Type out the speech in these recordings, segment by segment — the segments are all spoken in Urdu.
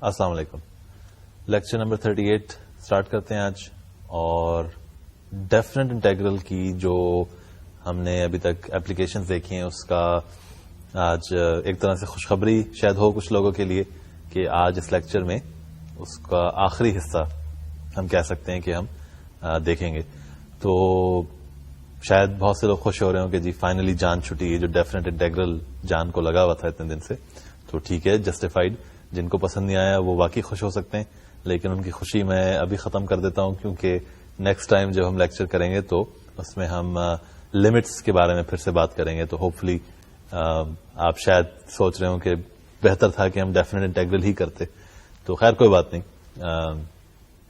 السلام علیکم. لیکچر نمبر 38 اسٹارٹ کرتے ہیں آج. اور ڈیفینٹ انٹیگرل کی جو ہم نے ابھی تک اپلیکیشنز دیکھی ہیں اس کا آج ایک طرح سے خوشخبری شاید ہو کچھ لوگوں کے لیے کہ آج اس لیکچر میں اس کا آخری حصہ ہم کہہ سکتے ہیں کہ ہم دیکھیں گے. تو شاید بہت سے لوگ خوش ہو رہے ہوں کہ جی فائنلی جان چھٹی ہے. جو ڈیفینٹ انٹیگرل جان کو لگا ہوا تھا اتنے دن سے, تو ٹھیک ہے, جسٹیفائڈ. جن کو پسند نہیں آیا وہ واقعی خوش ہو سکتے ہیں, لیکن ان کی خوشی میں ابھی ختم کر دیتا ہوں کیونکہ نیکسٹ ٹائم جب ہم لیکچر کریں گے تو اس میں ہم لمٹس کے بارے میں پھر سے بات کریں گے. تو ہوپ فلی آپ شاید سوچ رہے ہوں کہ بہتر تھا کہ ہم ڈیفینٹ انٹیگرل ہی کرتے. تو خیر کوئی بات نہیں,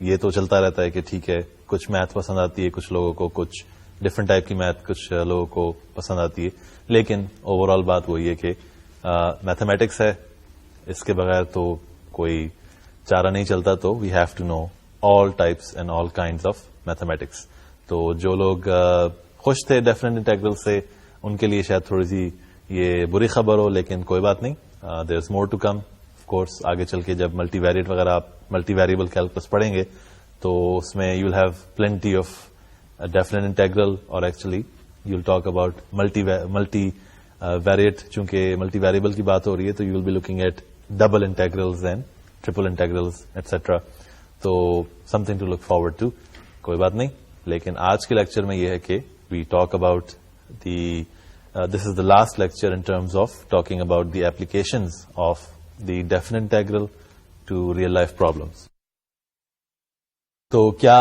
یہ تو چلتا رہتا ہے کہ ٹھیک ہے کچھ میتھ پسند آتی ہے کچھ لوگوں کو, کچھ ڈفرنٹ ٹائپ کی میتھ کچھ لوگوں کو پسند آتی ہے, لیکن اوور آل بات وہی ہے کہ میتھمیٹکس ہے, اس کے بغیر تو کوئی چارہ نہیں چلتا. تو we have to know all types and all kinds of mathematics. تو جو لوگ خوش تھے ڈیفرنٹ انٹیگرل سے ان کے لیے شاید تھوڑی سی یہ بری خبر ہو, لیکن کوئی بات نہیں, there is more to come. Of course آگے چل کے جب ملٹی ویریٹ وغیرہ آپ ملٹی ویریبل کیلکولس پڑھیں گے تو اس میں you will have plenty of different integral, اور actually you will talk about multivariate. چونکہ ملٹی ویریبل کی بات ہو رہی ہے تو you will be looking at double integrals and triple integrals etcetera. تو something to look forward to. کوئی بات نہیں, لیکن آج کے لیکچر میں یہ ہے کہ we talk about this is the last lecture in terms of talking about the applications of the definite integral to real life problems. تو کیا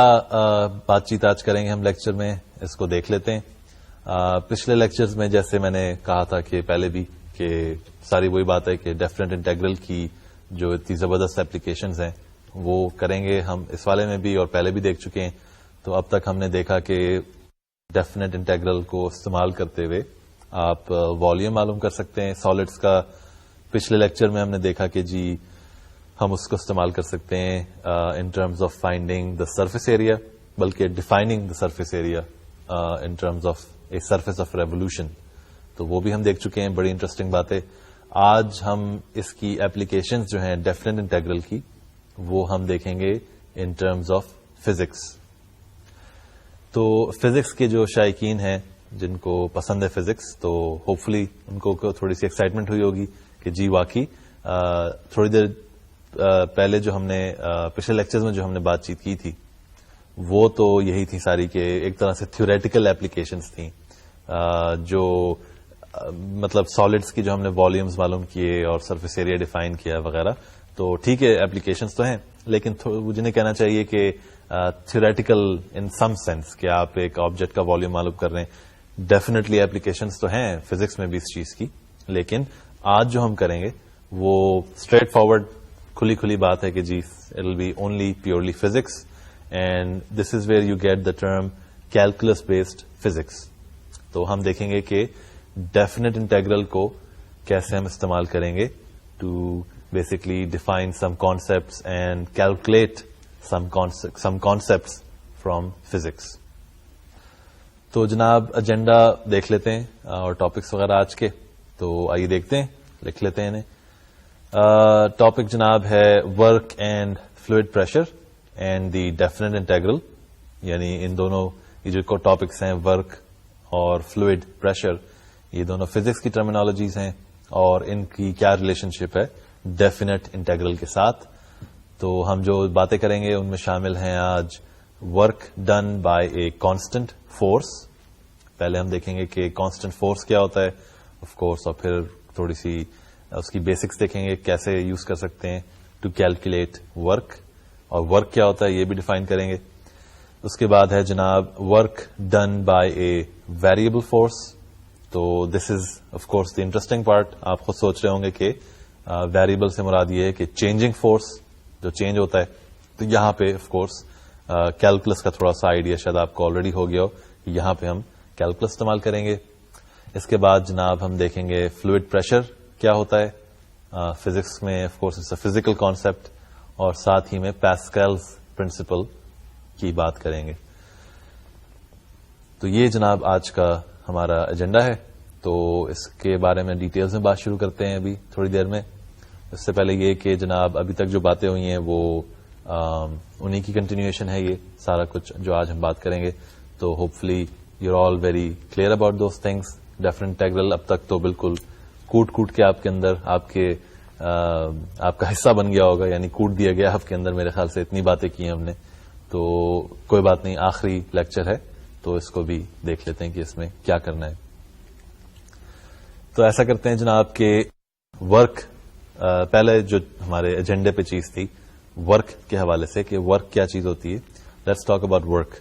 بات چیت آج کریں گے ہم لیکچر میں, اس کو دیکھ لیتے ہیں. پچھلے لیکچرز میں جیسے میں نے کہا تھا کہ پہلے بھی کہ ساری وہی بات ہے کہ ڈیفرنٹ انٹیگرل کی جو اتنی زبردست ایپلیکیشنز ہیں وہ کریں گے ہم اس والے میں بھی, اور پہلے بھی دیکھ چکے ہیں. تو اب تک ہم نے دیکھا کہ ڈیفینٹ انٹیگرل کو استعمال کرتے ہوئے آپ والیوم معلوم کر سکتے ہیں سالڈس کا. پچھلے لیکچر میں ہم نے دیکھا کہ جی ہم اس کو استعمال کر سکتے ہیں in terms of finding the surface area, بلکہ defining the surface area in terms of a surface of revolution. تو وہ بھی ہم دیکھ چکے ہیں, بڑی انٹرسٹنگ باتیں. آج ہم اس کی ایپلیکیشنز جو ہیں ڈیفینٹ انٹیگرل کی وہ ہم دیکھیں گے ان ٹرمز آف فزکس. تو فزکس کے جو شائقین ہیں جن کو پسند ہے فزکس, تو ہوپ فلی ان کو تھوڑی سی ایکسائٹمنٹ ہوئی ہوگی کہ جی واقعی تھوڑی دیر پہلے جو ہم نے پچھلے لیکچرز میں جو ہم نے بات چیت کی تھی وہ تو یہی تھی ساری کہ ایک طرح سے تھیوریٹیکل ایپلیکیشنز تھیں, جو مطلب سالڈس کی جو ہم نے والیومز معلوم کیے اور سرفیس ایریا ڈیفائن کیا وغیرہ. تو ٹھیک ہے ایپلیکیشنز تو ہیں, لیکن جنہیں کہنا چاہیے کہ تھیوریٹیکل ان سم سینس کہ آپ ایک آبجیکٹ کا والیوم معلوم کر رہے ہیں. ڈیفینیٹلی ایپلیکیشنز تو ہیں فزکس میں بھی اس چیز کی, لیکن آج جو ہم کریں گے وہ اسٹریٹ فارورڈ کھلی بات ہے کہ جی it will be only purely physics, and this is where you get the term calculus based physics. تو ہم دیکھیں گے کہ ڈیفینٹ انٹیگرل کو کیسے ہم استعمال کریں گے to basically define some concepts and calculate some concepts from physics. تو جناب ایجنڈا دیکھ لیتے ہیں اور ٹاپکس وغیرہ آج کے. تو آئیے دیکھتے ہیں, لکھ لیتے ہیں انہیں. ٹاپک جناب ہے work and fluid pressure and the definite integral. یعنی ان دونوں یہ جو ٹاپکس ہیں ورک اور فلوئڈ پریشر, یہ دونوں فزکس کی ٹرمینالوجیز ہیں اور ان کی کیا ریلیشن شپ ہے ڈیفینٹ انٹیگرل کے ساتھ. تو ہم جو باتیں کریں گے ان میں شامل ہیں آج work done by a constant force. پہلے ہم دیکھیں گے کہ کانسٹنٹ فورس کیا ہوتا ہے آف کورس, اور پھر تھوڑی سی اس کی بیسکس دیکھیں گے کیسے یوز کر سکتے ہیں ٹو کیلکولیٹ ورک, اور ورک کیا ہوتا ہے یہ بھی ڈیفائن کریں گے. اس کے بعد ہے جناب work done by a variable force. تو this is of course the interesting part. آپ خود سوچ رہے ہوں گے کہ ویریبل سے مراد یہ ہے کہ چینجنگ فورس جو چینج ہوتا ہے. تو یہاں پہ آف کورس کیلکولس کا تھوڑا سا آئیڈیا شاید آپ کو آلریڈی ہو گیا ہو کہ یہاں پہ ہم کیلکولس استعمال کریں گے. اس کے بعد جناب ہم دیکھیں گے فلوئڈ پریشر کیا ہوتا ہے. فزکس میں of course it's a physical concept, اور ساتھ ہی میں پاسکلز پرنسپل کی بات کریں گے. تو یہ جناب آج کا ہمارا ایجنڈا ہے. تو اس کے بارے میں ڈیٹیلز میں بات شروع کرتے ہیں ابھی تھوڑی دیر میں. اس سے پہلے یہ کہ جناب ابھی تک جو باتیں ہوئی ہیں وہ انہی کی کنٹینیوشن ہے. یہ سارا کچھ جو آج ہم بات کریں گے, تو hopefully you are all very clear about those things. Different integral اب تک تو بالکل کوٹ کے آپ کے اندر آپ کا حصہ بن گیا ہوگا, یعنی کوٹ دیا گیا آپ کے اندر. میرے خیال سے اتنی باتیں کی ہیں ہم نے, تو کوئی بات نہیں, آخری لیکچر ہے تو اس کو بھی دیکھ لیتے ہیں کہ اس میں کیا کرنا ہے. تو ایسا کرتے ہیں جناب کہ ورک, پہلے جو ہمارے ایجنڈے پہ چیز تھی ورک کے حوالے سے کہ ورک کیا چیز ہوتی ہے. Let's talk about work.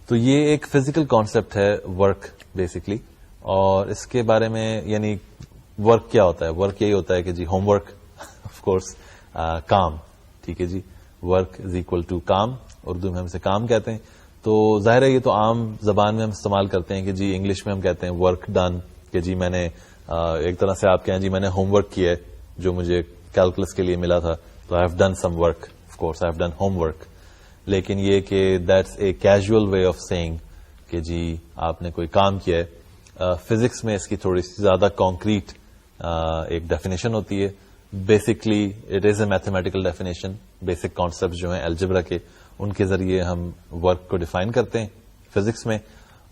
تو یہ ایک فزیکل کانسیپٹ ہے ورک بیسکلی, اور اس کے بارے میں یعنی ورک کیا ہوتا ہے. ورک یہی ہوتا ہے کہ جی ہوم ورک, آف کورس کام, ٹھیک ہے جی. ورک از اکول ٹو کام, اردو میں ہم اسے کام کہتے ہیں. تو ظاہر ہے یہ تو عام زبان میں ہم استعمال کرتے ہیں کہ جی انگلش میں ہم کہتے ہیں ورک ڈن, کہ جی میں نے ایک طرح سے آپ کہیں جی میں نے ہوم ورک کیا ہے جو مجھے کیلکولس کے لیے ملا تھا, تو I have done some work, of course I have done homework. لیکن یہ کہ that's a casual way of saying کہ جی آپ نے کوئی کام کیا ہے. فزکس میں اس کی تھوڑی سی زیادہ کانکریٹ ایک ڈیفینیشن ہوتی ہے. Basically it is a mathematical definition. Basic concept جو ہیں الجبرا کے, ان کے ذریعے ہم ورک کو ڈیفائن کرتے ہیں فزکس میں,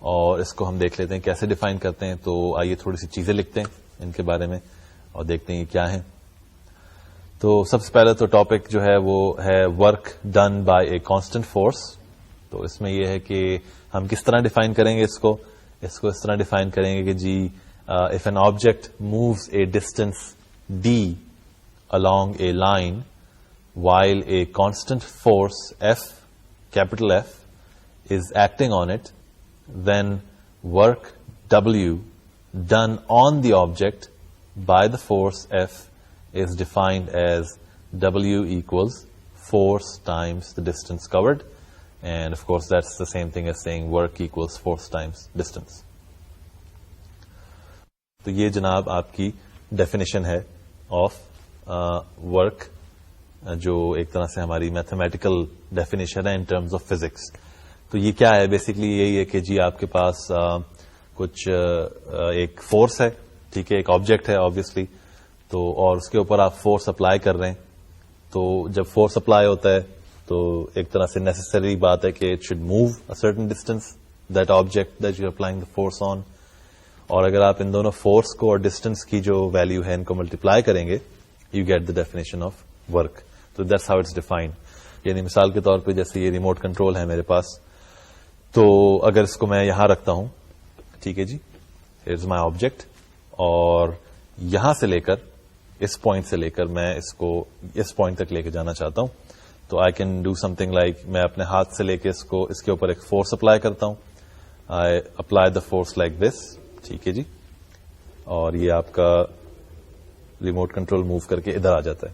اور اس کو ہم دیکھ لیتے ہیں کیسے ڈیفائن کرتے ہیں. تو آئیے تھوڑی سی چیزیں لکھتے ہیں ان کے بارے میں اور دیکھتے ہیں یہ کیا ہیں. تو سب سے پہلے تو ٹاپک جو ہے وہ ہے work done by a constant force. تو اس میں یہ ہے کہ ہم کس طرح ڈیفائن کریں گے اس کو اس طرح ڈیفائن کریں گے کہ جی if an object moves a distance d along a line while a constant force F, capital F, is acting on it, then work W done on the object by the force F is defined as W equals force times the distance covered, and of course that's the same thing as saying work equals force times distance. تو یہ جناب آپ کی ڈیفینیشن ہے آف ورک, جو ایک طرح سے ہماری میتھمیٹیکل ڈیفینیشن ہے ان ٹرمز آف فزکس. تو یہ کیا ہے بیسکلی یہی ہے کہ جی آپ کے پاس کچھ ایک فورس ہے, ٹھیک ہے, ایک آبجیکٹ ہے آبویسلی, تو اور اس کے اوپر آپ فورس اپلائی کر رہے ہیں. تو جب فورس اپلائی ہوتا ہے تو ایک طرح سے نیسسری بات ہے کہ it should move a certain distance that object that you are applying the force on. اور اگر آپ ان دونوں فورس کو اور ڈسٹینس کی جو ویلیو ہے ان کو ملٹیپلائی کریں گے, you get the definition of work. So that's how it's defined. یعنی مثال کے طور پہ جیسے یہ ریموٹ کنٹرول ہے میرے پاس, تو اگر اس کو میں یہاں رکھتا ہوں, ٹھیک ہے جی, here's my object, اور یہاں سے لے کر اس پوائنٹ سے لے کر میں اس کو اس پوائنٹ تک لے کے جانا چاہتا ہوں, تو I can do something like میں اپنے ہاتھ سے لے کے اس کے اوپر ایک فورس اپلائی کرتا ہوں. I apply the force like this, ٹھیک ہے جی, اور یہ آپ کا ریموٹ کنٹرول موو کر کے ادھر آ جاتا ہے.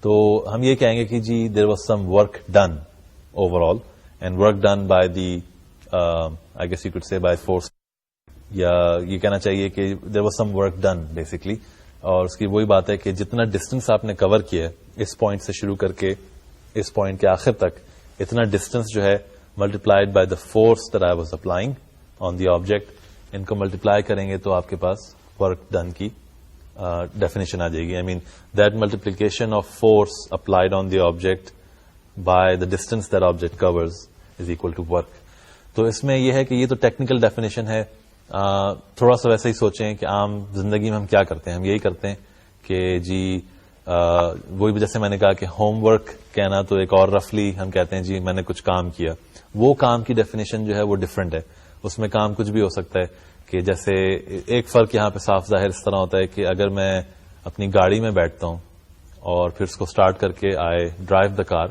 تو ہم یہ کہیں گے کہ جی there was some work done overall, and work done by the I guess you could say by force, یا یہ کہنا چاہیے کہ there was some work done basically. اور اس کی وہی بات ہے کہ جتنا ڈسٹینس آپ نے کور کیا ہے اس پوائنٹ سے شروع کر کے اس پوائنٹ کے آخر تک, اتنا ڈسٹینس جو ہے multiplied by the force that I was applying on the object, ان کو ملٹیپلائی کریں گے تو آپ کے پاس ورک ڈن کی ڈیفینیشن آ جائے گی. I mean that multiplication of force applied on the object by the distance that object covers is equal to work. تو اس میں یہ ہے کہ یہ تو ٹیکنیکل ڈیفینیشن ہے. تھوڑا سا ویسے ہی سوچیں کہ عام زندگی میں ہم کیا کرتے ہیں, ہم یہی کرتے ہیں کہ جی وہی جیسے میں نے کہا کہ ہوم ورک کہنا تو ایک اور رفلی ہم کہتے ہیں جی میں نے کچھ کام کیا. وہ کام کی ڈیفینیشن جو ہے وہ ڈفرینٹ ہے. اس میں کام کچھ بھی ہو سکتا ہے کہ جیسے ایک فرق یہاں پہ صاف ظاہر اس طرح ہوتا ہے کہ اگر میں اپنی گاڑی میں بیٹھتا ہوں اور پھر اس کو سٹارٹ کر کے آئی ڈرائیو دا کار,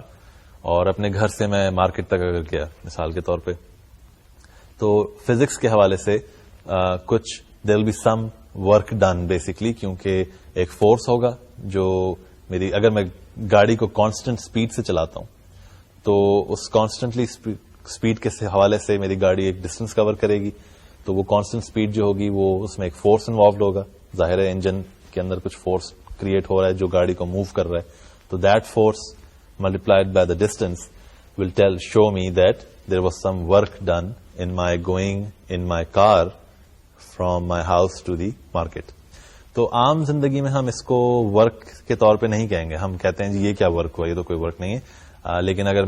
اور اپنے گھر سے میں مارکیٹ تک اگر گیا مثال کے طور پہ, تو فزکس کے حوالے سے کچھ there will be some work done basically, کیونکہ ایک فورس ہوگا جو میری, اگر میں گاڑی کو کانسٹنٹ سپیڈ سے چلاتا ہوں تو اس کانسٹنٹلی سپیڈ کے حوالے سے میری گاڑی ایک ڈسٹینس کور کرے گی. تو وہ کانسٹنٹ سپیڈ جو ہوگی وہ اس میں ایک فورس انوالوڈ ہوگا, ظاہر ہے انجن کے اندر کچھ فورس کریٹ ہو رہا ہے جو گاڑی کو موو کر رہا ہے. تو that force multiplied by the distance will show me that there was some work done in my going in my car from my house to the market. تو عام زندگی میں ہم اس کو ورک کے طور پہ نہیں کہیں گے. ہم کہتے ہیں جی یہ کیا ورک ہوا, یہ تو کوئی ورک نہیں ہے. لیکن اگر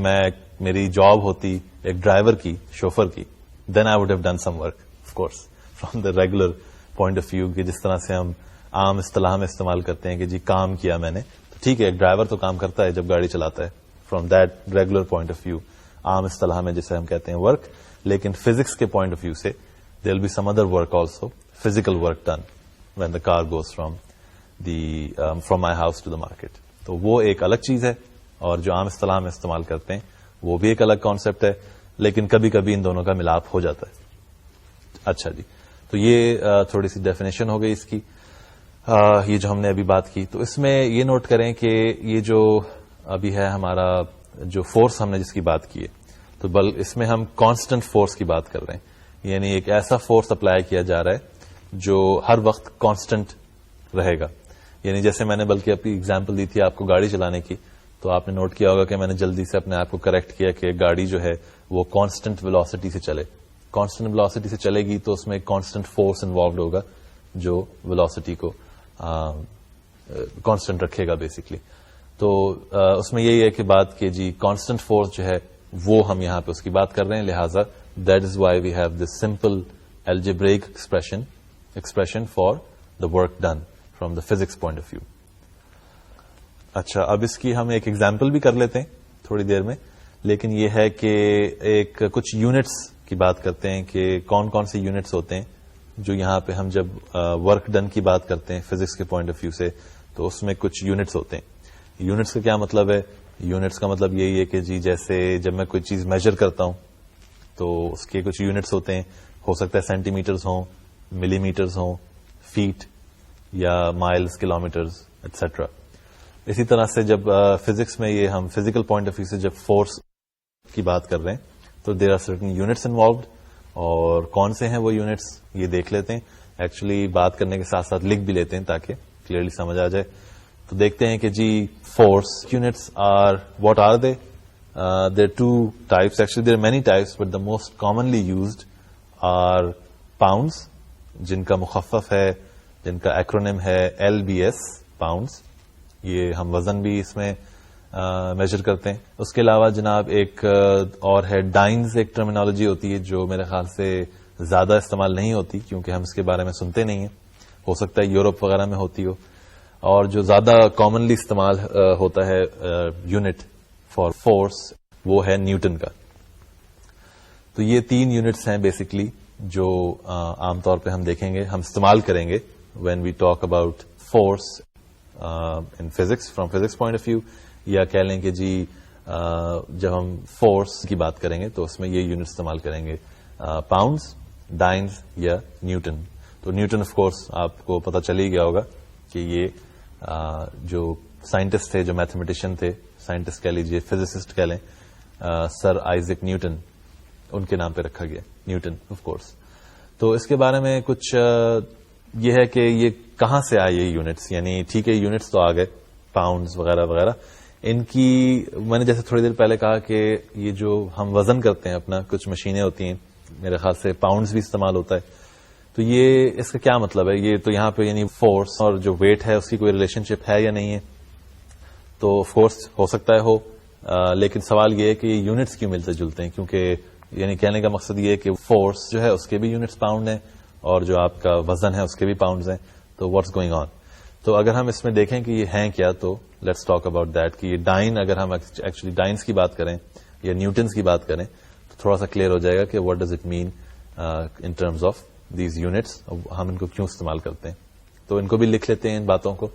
میری جاب ہوتی ایک ڈرائیور کی, شوفر کی, then I would have done some work of course from the regular point of view, کہ جس طرح سے ہم عام اصطلاح میں استعمال کرتے ہیں کہ جی کام کیا میں نے. تو ٹھیک ہے, ایک ڈرائیور تو کام کرتا ہے جب گاڑی چلاتا ہے, from that regular point of view عام اصطلاح میں جسے ہم کہتے ہیں ورک. لیکن فزکس کے پوائنٹ آف ویو سے there will be some other work also, physical work done when the car goes from my house to the market. تو وہ ایک الگ چیز ہے, اور جو عام اصطلاح میں استعمال کرتے ہیں وہ بھی ایک الگ کانسیپٹ ہے, لیکن کبھی کبھی ان دونوں کا ملاپ ہو جاتا ہے. اچھا جی, تو یہ تھوڑی سی ڈیفینیشن ہو گئی اس کی. یہ جو ہم نے ابھی بات کی, تو اس میں یہ نوٹ کریں کہ یہ جو ابھی ہے ہمارا جو فورس ہم نے جس کی بات کی ہے, تو اس میں ہم کانسٹنٹ فورس کی بات کر رہے ہیں. یعنی ایک ایسا فورس اپلائی کیا جا رہا ہے جو ہر وقت کانسٹنٹ رہے گا. یعنی جیسے میں نے بلکہ اپنی اگزامپل دی تھی آپ کو گاڑی چلانے کی, تو آپ نے نوٹ کیا ہوگا کہ میں نے جلدی سے اپنے آپ کو کریکٹ کیا کہ گاڑی جو ہے وہ کانسٹنٹ ویلوسٹی سے چلے. کانسٹنٹ ویلوسٹی سے چلے گی تو اس میں ایک کانسٹنٹ فورس انوالوڈ ہوگا جو ویلوسٹی کو کانسٹنٹ رکھے گا بیسکلی. تو اس میں یہی ہے کہ بات کہ جی کانسٹنٹ فورس جو ہے وہ ہم یہاں پہ اس کی بات کر رہے ہیں, لہٰذا that is why we have this simple algebraic expression for the work done from the physics point of view. اچھا, اب اس کی ہم ایک ایگزامپل بھی کر لیتے ہیں تھوڑی دیر میں, لیکن یہ ہے کہ ایک کچھ یونٹس کی بات کرتے ہیں کہ کون کون سے یونٹس ہوتے ہیں جو یہاں پہ ہم جب ورک ڈن کی بات کرتے ہیں فزکس کے پوائنٹ آف ویو سے, تو اس میں کچھ یونٹس ہوتے ہیں. یونٹس کا کیا مطلب ہے؟ یونٹس کا مطلب یہی ہے کہ جی جیسے جب میں کوئی چیز میجر کرتا ہوں تو اس کے کچھ یونٹس ہوتے ہیں. ہو سکتا ہے سینٹی میٹرز ہوں, ملی میٹرز ہوں, فیٹ یا مائلز, کلومیٹرز ایٹسٹرا. اسی طرح سے جب فزکس میں یہ ہم فزیکل پوائنٹ آف ویو سے جب فورس کی بات کر رہے ہیں تو there are certain units involved, اور کون سے ہیں وہ یونٹس یہ دیکھ لیتے ہیں. ایکچولی بات کرنے کے ساتھ ساتھ لکھ بھی لیتے ہیں تاکہ کلیئرلی سمجھ آ جائے. تو دیکھتے ہیں کہ جی force units are what are they. There two types, actually there many types, but the most commonly used are pounds, جن کا مخفف ہے, جن کا ایکرونیم ہے LBS, پاؤنڈس. یہ ہم وزن بھی اس میں میجر کرتے ہیں. اس کے علاوہ جناب ایک اور ہے ڈائنز, ایک ٹرمینالوجی ہوتی ہے جو میرے خیال سے زیادہ استعمال نہیں ہوتی کیونکہ ہم اس کے بارے میں سنتے نہیں ہیں. ہو سکتا ہے یورپ وغیرہ میں ہوتی ہو. اور جو زیادہ کامنلی استعمال ہوتا ہے یونٹ فار فورس وہ ہے نیوٹن کا. تو یہ 3 یونٹس ہیں بیسکلی جو عام طور پہ ہم دیکھیں گے, ہم استعمال کریں گے when we talk about force in physics from physics point of view, یا کہہ لیں کہ جی جب ہم فورس کی بات کریں گے تو اس میں یہ یونٹ استعمال کریں گے پاؤنڈز, ڈائنز یا نیوٹن. تو نیوٹن آف کورس آپ کو پتہ چل ہی گیا ہوگا کہ یہ جو سائنٹسٹ تھے, جو میتھمیٹیشین تھے, سائنٹسٹ کہہ لیجیے, فزسسٹ کہہ لیں, سر آئزک نیوٹن, ان کے نام پہ رکھا گیا نیوٹن آف کورس. تو اس کے بارے میں کچھ یہ ہے کہ یہ کہاں سے آئے یہ یونٹس. یعنی ٹھیک ہے یونٹس تو آ گئے, پاؤنڈز وغیرہ وغیرہ. ان کی میں نے جیسے تھوڑی دیر پہلے کہا کہ یہ جو ہم وزن کرتے ہیں اپنا, کچھ مشینیں ہوتی ہیں, میرے خیال سے پاؤنڈز بھی استعمال ہوتا ہے. تو یہ اس کا کیا مطلب ہے؟ یہ تو یہاں پہ یعنی فورس اور جو ویٹ ہے اس کی کوئی ریلیشن شپ ہے یا نہیں ہے؟ تو آف کورس ہو سکتا ہے ہو, لیکن سوال یہ ہے کہ یہ یونٹس کیوں ملتے جلتے ہیں؟ کیونکہ یعنی کہنے کا مقصد یہ ہے کہ فورس جو ہے اس کے بھی یونٹس پاؤنڈ ہیں اور جو آپ کا وزن ہے اس کے بھی پاؤنڈز ہیں. تو واٹس گوئنگ آن؟ تو اگر ہم اس میں دیکھیں کہ یہ ہیں کیا, تو لیٹس ٹاک اباؤٹ دیٹ. کہ یہ ڈائن, اگر ہم ایکچولی ڈائنس کی بات کریں یا نیوٹنس کی بات کریں تو تھوڑا سا کلیئر ہو جائے گا کہ what does it mean in terms of these units, ہم ان کو کیوں استعمال کرتے ہیں. تو ان کو بھی لکھ لیتے ہیں ان باتوں کو.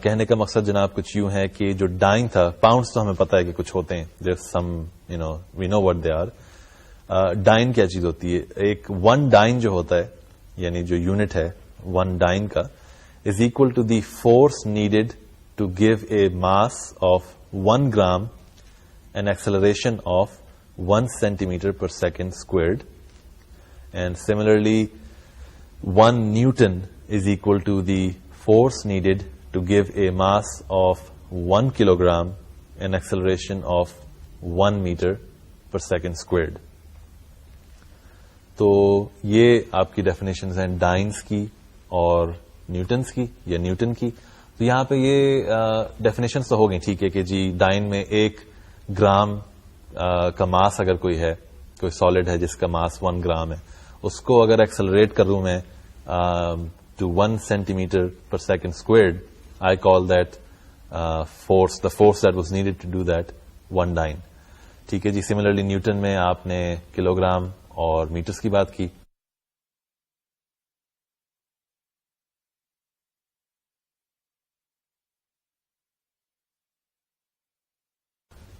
کہنے کا مقصد جناب کچھ یوں ہے کہ جو ڈائن تھا, پاؤنڈز تو ہمیں پتا ہے کہ کچھ ہوتے ہیں, دیر سم وی نو وٹ دے آر. ڈائن کیا چیز ہوتی ہے؟ ایک 1 ڈائن جو ہوتا ہے, یعنی جو یونٹ ہے 1 ڈائن کا, is equal to the force needed to give a mass of 1 gram and acceleration of 1 centimetre per second squared. And similarly, 1 Newton is equal to the force needed to give a mass of 1 kilogram and acceleration of 1 meter per second squared. تو یہ آپ کی ڈیفینیشنز ہیں ڈائنس کی اور نیوٹنس کی یا نیوٹن کی. تو یہاں پہ یہ ڈیفینیشنز تو ہو گئی, ٹھیک ہے کہ جی ڈائن میں 1 گرام کا ماس اگر کوئی ہے, کوئی سالڈ ہے جس کا ماس 1 گرام ہے, اس کو اگر ایکسلریٹ کروں میں to 1 centimetre per second squared, I call that force, the force that was needed to do that 1 dyne. ٹھیک ہے جی. سملرلی نیوٹن میں آپ نے کلو گرام اور میٹرز کی بات کی.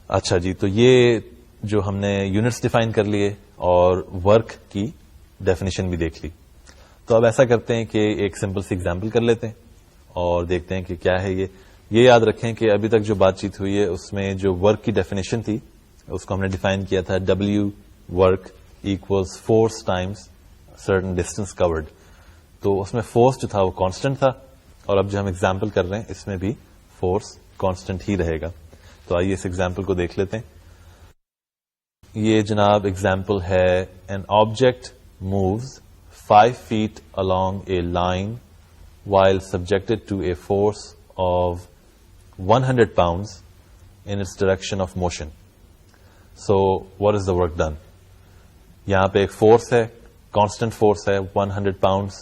اچھا جی, تو یہ جو ہم نے یونٹس ڈیفائن کر لیے اور ورک کی ڈیفینیشن بھی دیکھ لی. تو اب ایسا کرتے ہیں کہ ایک سمپل سی ایگزامپل کر لیتے ہیں اور دیکھتے ہیں کہ کیا ہے یہ. یہ یاد رکھیں کہ ابھی تک جو بات چیت ہوئی ہے اس میں جو ورک کی ڈیفینیشن تھی اس کو ہم نے ڈیفائن کیا تھا W work equals force Times certain distance covered. تو اس میں فورس جو تھا وہ کانسٹنٹ تھا, اور اب جو ہم ایگزامپل کر رہے ہیں اس میں بھی فورس کانسٹنٹ ہی رہے گا. تو آئیے اس ایگزامپل کو دیکھ لیتے ہیں. یہ جناب ایگزامپل ہے, N object moves 5 feet along a line while subjected to a force of 100 pounds in its direction of motion. So what is the work done? یہاں پہ ایک فورس ہے, کانسٹنٹ فورس ہے 100 pounds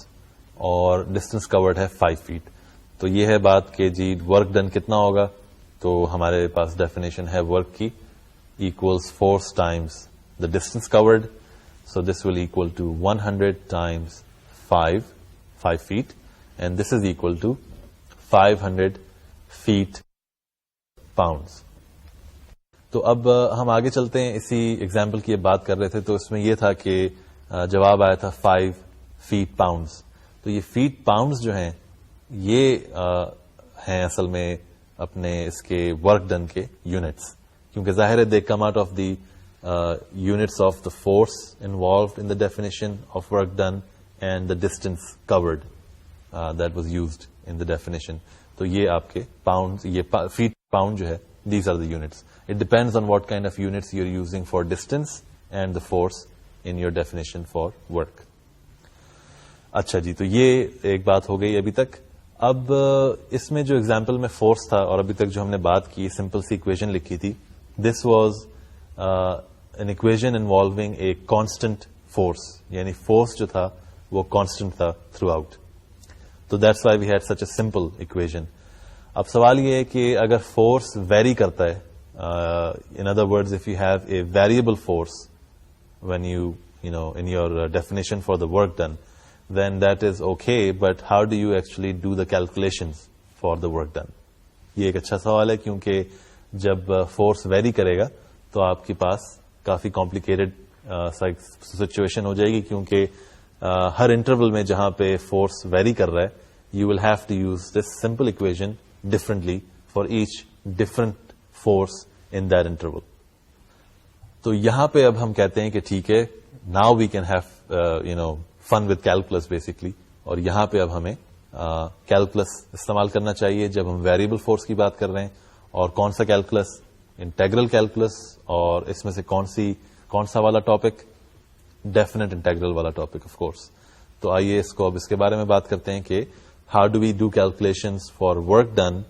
اور ڈسٹینس کورڈ ہے 5 feet. تو یہ ہے بات کہ جی ورک ڈن کتنا ہوگا. تو ہمارے پاس ڈیفینیشن ہے ورک کی, equals force times the distance covered. So this will equal to 100 times 5 feet, and this is equal to 500 feet pounds. تو اب ہم آگے چلتے ہیں. اسی ایگزامپل کی بات کر رہے تھے تو اس میں یہ تھا کہ جواب آیا تھا 5 feet pounds. تو یہ فیٹ پاؤنڈز جو ہیں یہ ہیں اصل میں اپنے اس کے ورک ڈن کے یونٹس, کیونکہ ظاہر ہے they come out of the units of the force involved in the definition of work done and the distance covered that was used in the definition. تو یہ آپ کے پاؤنڈ, یہ فیٹ پاؤنڈ جو ہے these are the units. It depends on what kind of units you are using for distance and the force in your definition for work. اچھا جی, تو یہ ایک بات ہو گئی ابھی تک. اب اس میں جو ایگزامپل میں فورس تھا اور ابھی تک جو ہم نے بات کی سمپل سی اکویژن لکھی تھی, this was an equation involving a constant force, یعنی فورس جو تھا وہ کانسٹنٹ تھا تھرو آؤٹ. تو that's why we had such a simple equation. اب سوال یہ ہے کہ اگر فورس ویری کرتا ہے, in other words if you have a variable force when you know in your definition for the work done, then that is okay, but how do you actually do the calculations for the work done? یہ ایک اچھا سوال ہے, کیونکہ جب فورس ویری کرے گا تو آپ کے پاس کافی کمپلیکیٹڈ سچویشن ہو جائے گی, کیونکہ ہر انٹرول میں جہاں پہ فورس ویری کر رہا ہے you will have to use this simple equation differently for each different force in that interval. تو یہاں پہ اب ہم کہتے ہیں کہ ٹھیک ہے, now we can have fun with calculus basically, اور یہاں پہ اب ہمیں کیلکولس استعمال کرنا چاہیے جب ہم ویریبل فورس کی بات کر رہے ہیں. اور کون سا کیلکولس؟ Integral calculus. اور اس میں سے کون سا والا ٹاپک؟ ڈیفینیٹ انٹیگرل والا ٹاپک آف کورس. تو آئیے اس کو اب اس کے بارے میں بات کرتے ہیں کہ how do we do calculations for work done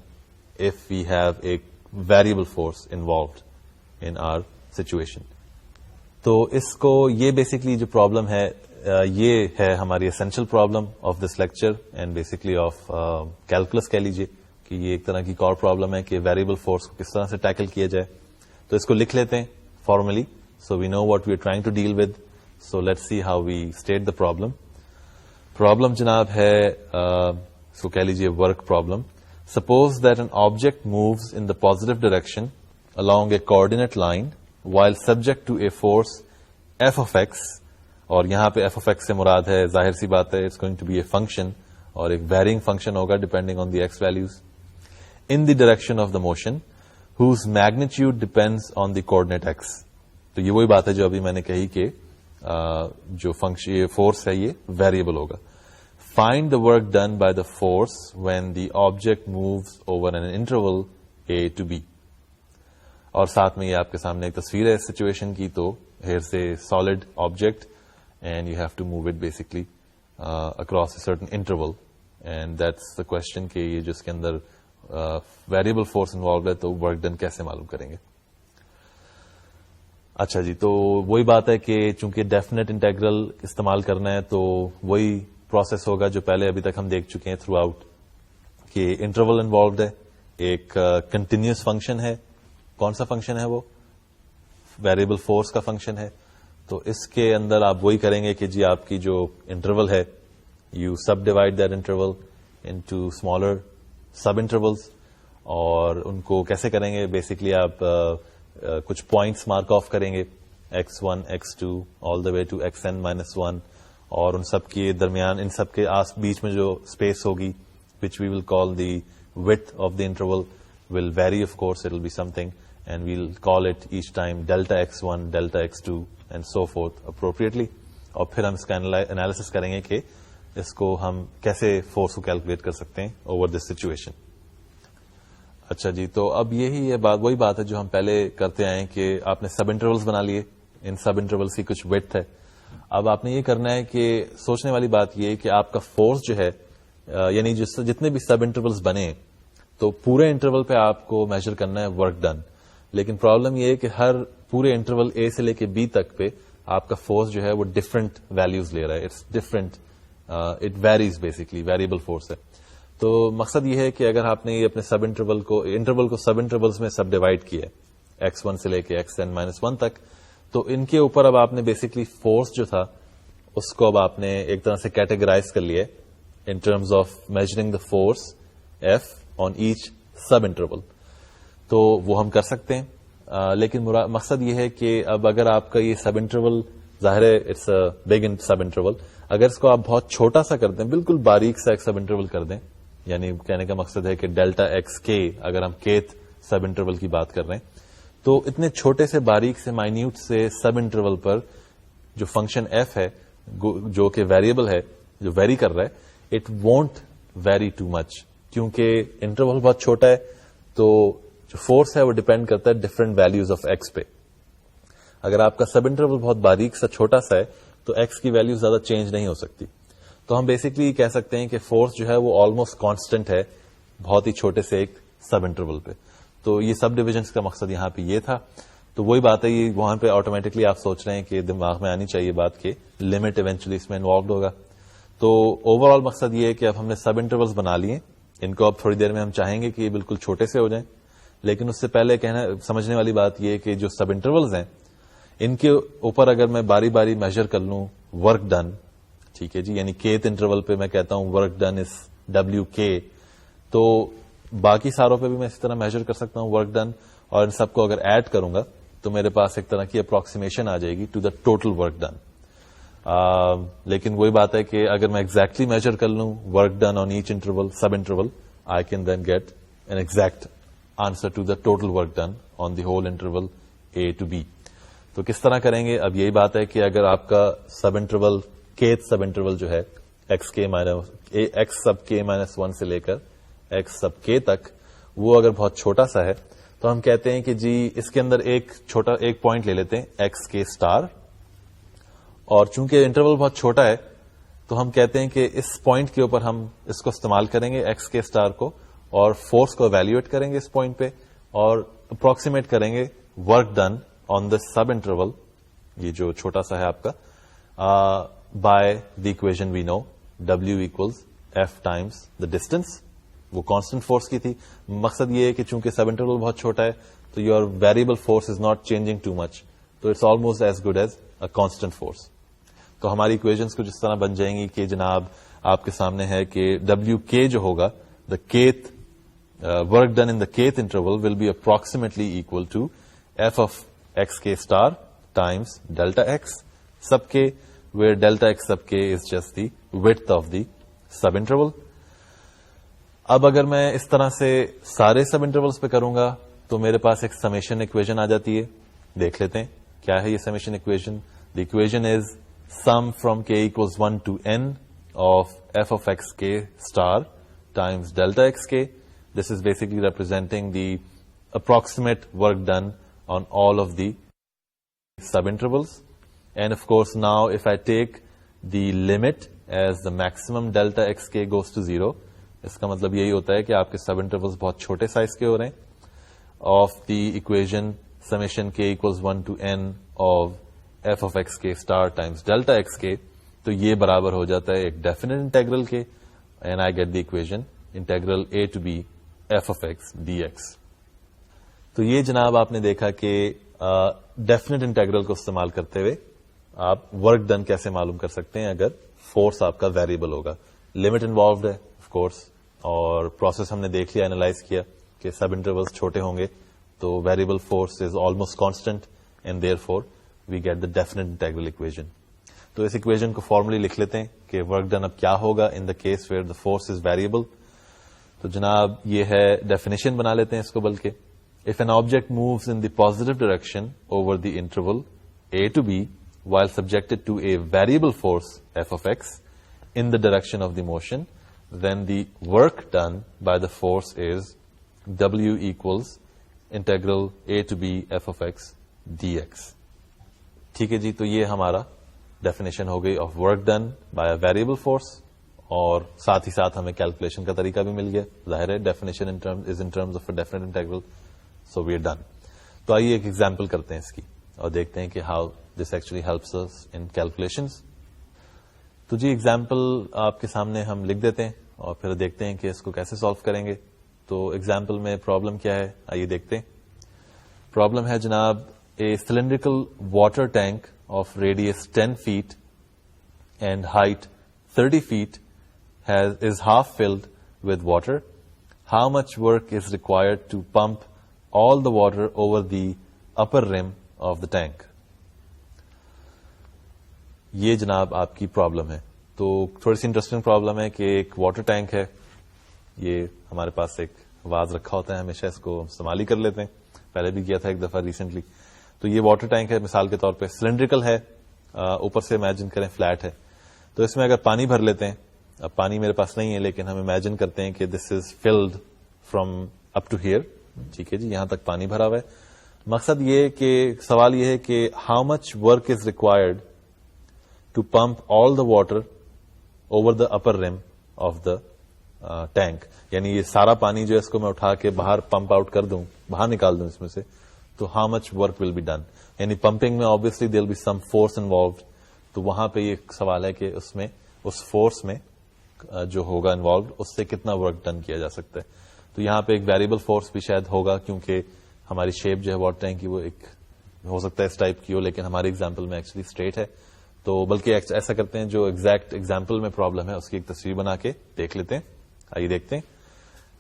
if we have a variable force involved in our situation. تو اس کو یہ بیسکلی جو پرابلم ہے یہ ہے ہماری essential problem of this lecture and basically of calculus کہہ لیجیے کہ یہ ایک طرح کی کور پرابلم ہے کہ ویریبل فورس کو کس طرح سے ٹیکل کیا جائے. تو اس کو لکھ لیتے ہیں formally, so we know what we are trying to deal with. So let's see how we state the problem. Problem جناب ہے اس کو کہہ لیجیے work problem. Suppose that an object moves in the positive direction along a coordinate line while subject to a force f of x, اور یہاں پہ f of x سے مراد ہے ظاہر سی بات ہے it's going to be a function, اور ایک ویرینگ فنکشن ہوگا depending on the x values, in the direction of the motion whose magnitude depends on the coordinate x. تو یہ وہی بات ہے جو ابھی میں نے کہی کہ جو فنکشن یہ فورس ہے یہ ویریبل ہوگا. Find the work done by the force when the object moves over an interval a to b. اور ساتھ میں یہ آپ کے سامنے ایک تصویر ہے اس سچویشن کی. تو here say solid object and you have to move it basically across a certain interval, and that's the question کہ یہ جس کے اندر ویریبل فورس انوالوڈ ہے تو ورک ڈن کیسے معلوم کریں گے. اچھا جی, تو وہی بات ہے کہ چونکہ ڈیفینیٹ انٹیگرل استعمال کرنا ہے تو وہی پروسیس ہوگا جو پہلے ابھی تک ہم دیکھ چکے ہیں تھرو آؤٹ, کہ انٹرول انوالوڈ ہے, ایک کنٹینیوس فنکشن ہے. کون سا فنکشن ہے وہ؟ ویریبل فورس کا فنکشن ہے. تو اس کے اندر آپ وہی کریں گے کہ جی آپ کی جو انٹرول ہے, you sub divide that interval into smaller sub intervals, اور ان کو کیسے کریں گے؟ بیسکلی آپ کچھ پوائنٹس مارک آف کریں گے, x1 x2 all the way to xn-1, اور ان سب کے درمیان, ان سب کے بیچ میں جو اسپیس ہوگی which we will call the width of the interval will vary, of course it will be something, and we'll call it each time delta x1 delta x2 and so forth appropriately. اور پھر ہم اس کا انالیسس کریں گے کہ اس کو ہم کیسے فورس کو کیلکولیٹ کر سکتے ہیں اوور دس سچویشن. اچھا جی, تو اب یہی بات وہی بات ہے جو ہم پہلے کرتے آئے ہیں کہ آپ نے سب انٹرولس بنا لیے, ان سب انٹرولس کی کچھ وڈتھ ہے. اب آپ نے یہ کرنا ہے کہ سوچنے والی بات یہ ہے کہ آپ کا فورس جو ہے, یعنی جتنے بھی سب انٹرولس بنے تو پورے انٹرول پہ آپ کو میجر کرنا ہے ورک ڈن. لیکن پرابلم یہ ہے کہ ہر پورے انٹرول اے سے لے کے بی تک پہ آپ کا فورس جو ہے وہ ڈفرنٹ ویلوز لے رہا ہے. It's different, it varies, basically variable force ہے. تو مقصد یہ ہے کہ اگر آپ نے یہ اپنے سب انٹرول کو سب انٹرولس میں سب ڈیوائڈ کیا x1 سے لے کے xn-1 تک, تو ان کے اوپر اب آپ نے بیسکلی فورس جو تھا اس کو اب آپ نے ایک طرح سے کیٹیگرائز کر لیا in terms of measuring the force F on each sub-interval. تو وہ ہم کر سکتے ہیں, لیکن مقصد یہ ہے کہ اب اگر آپ کا یہ سب انٹرول, ظاہر ہے it's a big sub interval, اگر اس کو آپ بہت چھوٹا سا کر دیں, بالکل باریک سا ایک سب انٹرول کر دیں, یعنی کہنے کا مقصد ہے کہ ڈیلٹا ایکس کے, اگر ہم kth سب انٹرول کی بات کر رہے ہیں, تو اتنے چھوٹے سے باریک سے مائنیوٹ سے سب انٹرول پر جو فنکشن ایف ہے جو کہ ویریبل ہے, جو ویری کر رہا ہے, it won't very too much, کیونکہ انٹرول بہت چھوٹا ہے. تو جو فورس ہے وہ ڈپینڈ کرتا ہے ڈفرنٹ ویلوز آف ایکس پہ. اگر آپ کا سب انٹرول بہت باریک سا چھوٹا سا ہے تو ایکس کی ویلو زیادہ چینج نہیں ہو سکتی. تو ہم بیسکلی کہہ سکتے ہیں کہ فورس جو ہے وہ آلموسٹ کانسٹنٹ ہے بہت ہی چھوٹے سے ایک سب انٹرول پہ. تو یہ سب ڈویژنس کا مقصد یہاں پہ یہ تھا. تو وہی بات ہے, یہ وہاں پہ آٹومیٹکلی آپ سوچ رہے ہیں کہ دماغ میں آنی چاہیے بات کہ لمٹ ایونچولی اس میں انوالوڈ ہوگا. تو اوور آل مقصد یہ ہے کہ اب ہم نے سب انٹرولس بنا لیے, ان کو اب تھوڑی دیر میں ہم چاہیں گے کہ یہ بالکل چھوٹے سے ہو جائیں. لیکن اس سے پہلے سمجھنے والی بات یہ ہے کہ جو سب انٹرولس ہیں ان کے اوپر اگر میں باری باری میجر کر لوں ورک ڈن, ٹھیک ہے جی, یعنی kth انٹرول پہ میں کہتا ہوں ورک ڈن از WK, تو باقی ساروں پہ بھی میں اسی طرح میجر کر سکتا ہوں ورک ڈن, اور ان سب کو اگر ایڈ کروں گا تو میرے پاس ایک طرح کی اپروکسیمیشن آ جائے گی to the total work done. لیکن وہی بات ہے کہ اگر میں ایگزیکٹلی میجر کر لوں work done on each interval sub interval, I can then get an exact answer to the total work done on the whole interval A to B. تو کس طرح کریں گے؟ اب یہی بات ہے کہ اگر آپ کا sub interval kth sub interval جو ہے ایکس سب k-1 سے لے کر ایکس سب k تک, وہ اگر بہت چھوٹا سا ہے تو ہم کہتے ہیں کہ جی اس کے اندر ایک پوائنٹ لے لیتے ہیں ایکس کے اسٹار, اور چونکہ انٹرول بہت چھوٹا ہے تو ہم کہتے ہیں کہ اس پوائنٹ کے اوپر ہم اس کو استعمال کریں گے ایکس کے اسٹار کو, اور فورس کو ایویلویٹ کریں گے اس پوائنٹ پہ, اور اپروکسیمیٹ کریں گے work done on the sub interval, یہ جو چھوٹا سا ہے آپ کا, by the equation we know W equals F times the distance. وہ کانسٹنٹ فورس کی تھی. مقصد یہ ہے کہ چونکہ سب انٹرول بہت چھوٹا ہے تو your variable force is not changing too much, تو it's almost as good as a constant force. تو ہماری اکویژنس کو جس طرح بن جائیں گی کہ جناب آپ کے سامنے ہے کہ WK جو ہوگا, the kth work done in the kth interval will be approximately equal to F of x k star times delta x sub k, where delta x sub k is just the width of the sub interval. اب اگر میں اس طرح سے سارے سب انٹرولس پہ کروں گا تو میرے پاس ایک سمیشن اکویژن آ جاتی ہے. دیکھ لیتے ہیں کیا ہے یہ summation equation. The equation is sum from k equals 1 to n of f of x k star times delta x k. This is basically representing the approximate work done on all of the sub intervals. And of course now if I take the limit as the maximum delta xk goes to 0. اس کا مطلب یہی ہوتا ہے کہ آپ کے سب انٹرولس بہت چھوٹے سائز کے ہو رہے ہیں. Of the equation summation k equals 1 to n of f of xk star times delta xk, تو یہ برابر ہو جاتا ہے ایک ڈیفینیٹ انٹیگرل کے, and I get the equation integral a to b f of x dx. تو یہ جناب آپ نے دیکھا کہ ڈیفینیٹ انٹیگرل کو استعمال کرتے ہوئے آپ ورک ڈن کیسے معلوم کر سکتے ہیں اگر فورس آپ کا ویریبل ہوگا. لمٹ انوالوڈ ہے آف کورس, اور پروسیس ہم نے دیکھ لیا, اینالائز کیا کہ سب انٹرولس چھوٹے ہوں گے تو variable force is almost constant and therefore we get the definite integral equation. تو اس اکویژن کو فارملی لکھ لیتے ہیں کہ ورک ڈن اب کیا ہوگا in the case where the force is variable. تو جناب یہ ہے ڈیفینیشن بنا لیتے ہیں اس کو, بلکہ if an object moves in the positive direction over the interval a to b while subjected to a variable force f of x in the direction of the motion, then the work done by the force is w equals integral a to b f of x dx. ٹھیک ہے جی, تو یہ ہمارا ڈیفینیشن ہو گئی of work done by a variable force, اور ساتھ ہی ساتھ ہمیں کیلکولیشن کا طریقہ بھی مل گیا. ظاہر ہے definition is in terms of a definite integral, so we are done. تو آئیے ایک ایگزامپل کرتے ہیں اس کی اور دیکھتے ہیں کہ how this actually helps us in calculations. تو جی ایگزامپل آپ کے سامنے ہم لکھ دیتے ہیں اور پھر دیکھتے ہیں کہ اس کو کیسے سالو کریں گے. تو ایگزامپل میں پرابلم کیا ہے, آئیے دیکھتے ہیں. پرابلم ہے جناب a cylindrical water tank of radius 10 feet and height 30 feet is half filled with water. How much work is required to pump all the water over the upper rim of the tank? یہ جناب آپ کی پرابلم ہے. تو تھوڑی سی انٹرسٹنگ پرابلم ہے کہ ایک واٹر ٹینک ہے, یہ ہمارے پاس ایک واز رکھا ہوتا ہے, ہمیشہ اس کو استعمال ہی کر لیتے ہیں, پہلے بھی کیا تھا ایک دفعہ ریسنٹلی. تو یہ واٹر ٹینک ہے مثال کے طور پہ, سلینڈریکل ہے, اوپر سے امیجن کریں فلیٹ ہے. تو اس میں اگر پانی بھر لیتے ہیں, اب پانی میرے پاس نہیں ہے لیکن ہم امیجن کرتے ہیں کہ this is filled from up to here, ٹھیک ہے جی, یہاں تک پانی بھرا ہوا ہے. مقصد یہ کہ سوال یہ ہے کہ how much work is required to pump all the water over the upper rim of the tank. یعنی یہ سارا پانی جو ہے اس کو میں اٹھا کے باہر پمپ آؤٹ کر دوں, باہر نکال دوں اس میں سے, تو how much work will be done. یعنی پمپنگ میں obviously there will be some force involved. تو وہاں پہ یہ سوال ہے کہ اس میں اس فورس میں جو ہوگا انوالوڈ اس سے کتنا ورک ڈن کیا جا سکتا ہے. تو یہاں پہ ایک ویریبل فورس بھی شاید ہوگا کیونکہ ہماری شیپ جو ہے واٹر ٹینک کی وہ ایک ہو سکتا ہے اس ٹائپ کی ہو, لیکن ہماری ایگزامپل میں ایکچولی اسٹریٹ ہے. تو بلکہ ایسا کرتے ہیں جو ایگزیکٹ ایگزامپل میں پرابلم ہے اس کی ایک تصویر بنا کے دیکھ لیتے ہیں. آئیے دیکھتے ہیں.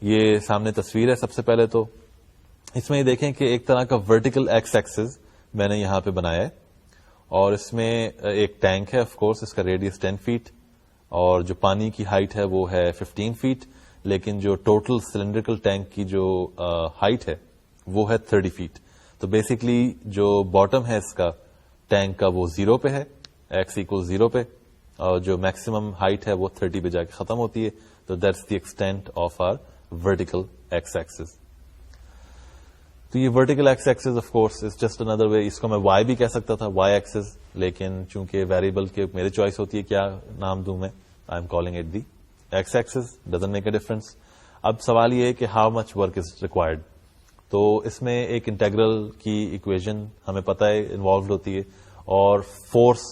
یہ سامنے تصویر ہے. سب سے پہلے تو اس میں یہ دیکھیں کہ ایک طرح کا ورٹیکل ایکس ایکسس میں نے یہاں پہ بنایا ہے, اور اس میں ایک ٹینک ہے, آف کورس اس کا ریڈیس 10 feet, اور جو پانی کی ہائٹ ہے وہ ہے 15 feet, لیکن جو ٹوٹل سلینڈریکل ٹینک کی جو ہائٹ ہے وہ ہے 30 feet. تو بیسکلی جو باٹم ہے اس کا ٹینک کا وہ 0 پہ ہے, ایکس ایکول 0 پہ, اور جو میکسیمم ہائٹ ہے وہ 30 پہ جا کے ختم ہوتی ہے. تو that's the extent of our vertical x axis. تو یہ vertical x axis of course is just underway, اس کو میں وائی بھی کہہ سکتا تھا, وائی ایکسس, لیکن چونکہ ویریبل کے میرے چوائس ہوتی ہے کیا نام دوں میں, I am calling it the x axis, doesn't make a difference. اب سوال یہ ہے کہ how much work is required. تو اس میں ایک انٹیگرل کی اکویژن ہمیں پتا ہے انوالوڈ ہوتی ہے, اور فورس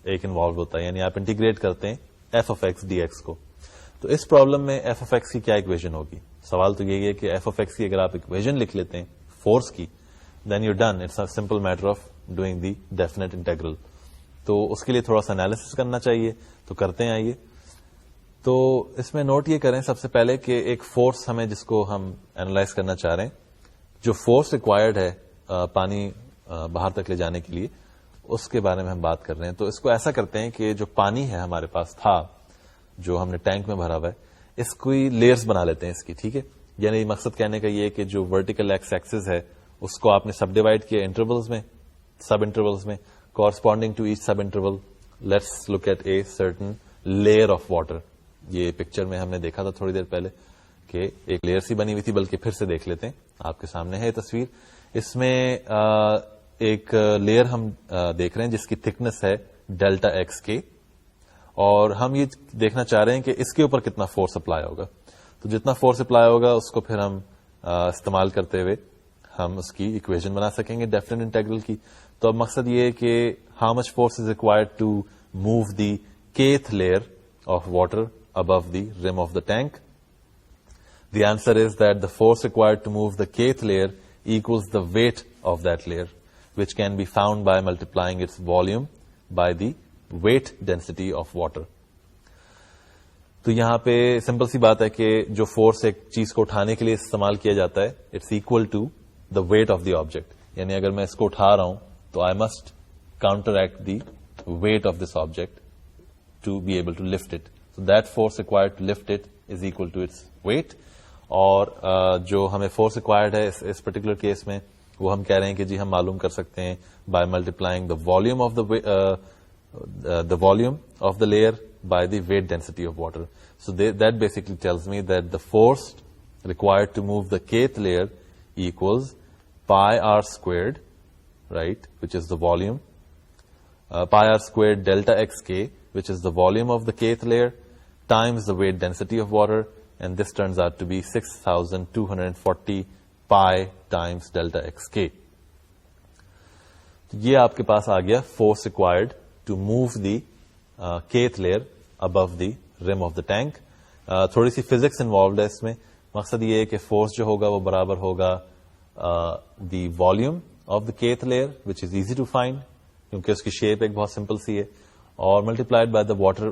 ایک انوالوڈ ہوتا ہے, یعنی آپ انٹیگریٹ کرتے ہیں f of x d x کو. تو اس پرابلم میں ایف آف ایکس کی کیا اکویژن ہوگی. سوال تو یہی ہے کہ ایف آف ایکس کی اگر آپ اکویژن لکھ لیتے ہیں فورس کی, then you done, it's a simple matter of doing the definite integral. تو اس کے لیے تھوڑا سا انالیسس کرنا چاہیے, تو کرتے ہیں. آئیے. تو اس میں نوٹ یہ کریں سب سے پہلے کہ ایک فورس ہمیں جس کو ہم اینالائز کرنا چاہ رہے ہیں, جو فورس ریکوائرڈ ہے پانی باہر تک لے جانے کے لیے, اس کے بارے میں ہم بات کر رہے ہیں. تو اس کو ایسا کرتے ہیں کہ جو پانی ہے ہمارے پاس تھا جو ہم نے ٹینک میں بھرا ہوا ہے, اس کو لیئرز بنا لیتے ہیں اس کی, ٹھیک ہے. یعنی مقصد کہنے کا یہ کہ جو ورٹیکل ایکس ایکسس ہے اس کو آپ نے سب ڈیوائڈ کیا انٹرولز میں, سب انٹرولز میں, corresponding to each sub interval let's look at a certain layer of water. یہ پکچر میں ہم نے دیکھا تھا تھوڑی دیر پہلے کہ ایک لیئر سی بنی ہوئی تھی, بلکہ پھر سے دیکھ لیتے ہیں, آپ کے سامنے ہے تصویر. اس میں ایک لیئر ہم دیکھ رہے ہیں جس کی تھکنس ہے ڈیلٹا ایکس کے, اور ہم یہ دیکھنا چاہ رہے ہیں کہ اس کے اوپر کتنا فورس اپلائی ہوگا. تو جتنا فورس اپلائی ہوگا اس کو پھر ہم استعمال کرتے ہوئے ہم اس کی اکویژن بنا سکیں گے ڈیفرنٹ انٹیگرل کی. تو اب مقصد یہ ہے کہ how much force is required to move the kth layer of water above the rim of the tank. The answer is that the force required to move the kth layer equals the weight of that layer, which can be found by multiplying its volume by the weight density of water. تو یہاں پہ سمپل سی بات ہے کہ جو فورس ایک چیز کو اٹھانے کے لیے استعمال کیا جاتا ہے it's equal to the weight of the object. یعنی اگر میں اس کو اٹھا رہا ہوں تو I must counteract the weight of this object to be able to lift it. So that force required to lift it is equal to its weight. اور جو ہمیں فورس ریکوائرڈ ہے اس پرٹیکولر کیس میں وہ ہم کہہ رہے ہیں کہ جی ہم معلوم کر سکتے ہیں by multiplying the volume of the layer by the weight density of water. So that basically tells me that the force required to move the kth layer equals pi r squared, right, which is the volume, pi r squared delta xk, which is the volume of the kth layer, times the weight density of water, and this turns out to be 6240 pi times delta xk. یہ آپ کے پاس آ گیا force required to move the kth layer above the rim of the tank. تھوڑی سی فزکس انوالوڈ ہے اس میں. مقصد یہ ہے کہ فورس جو ہوگا وہ برابر ہوگا the volume of the kth layer which is easy to find کیونکہ اس کی شیپ ایک بہت سمپل سی ہے, اور multiplied by the water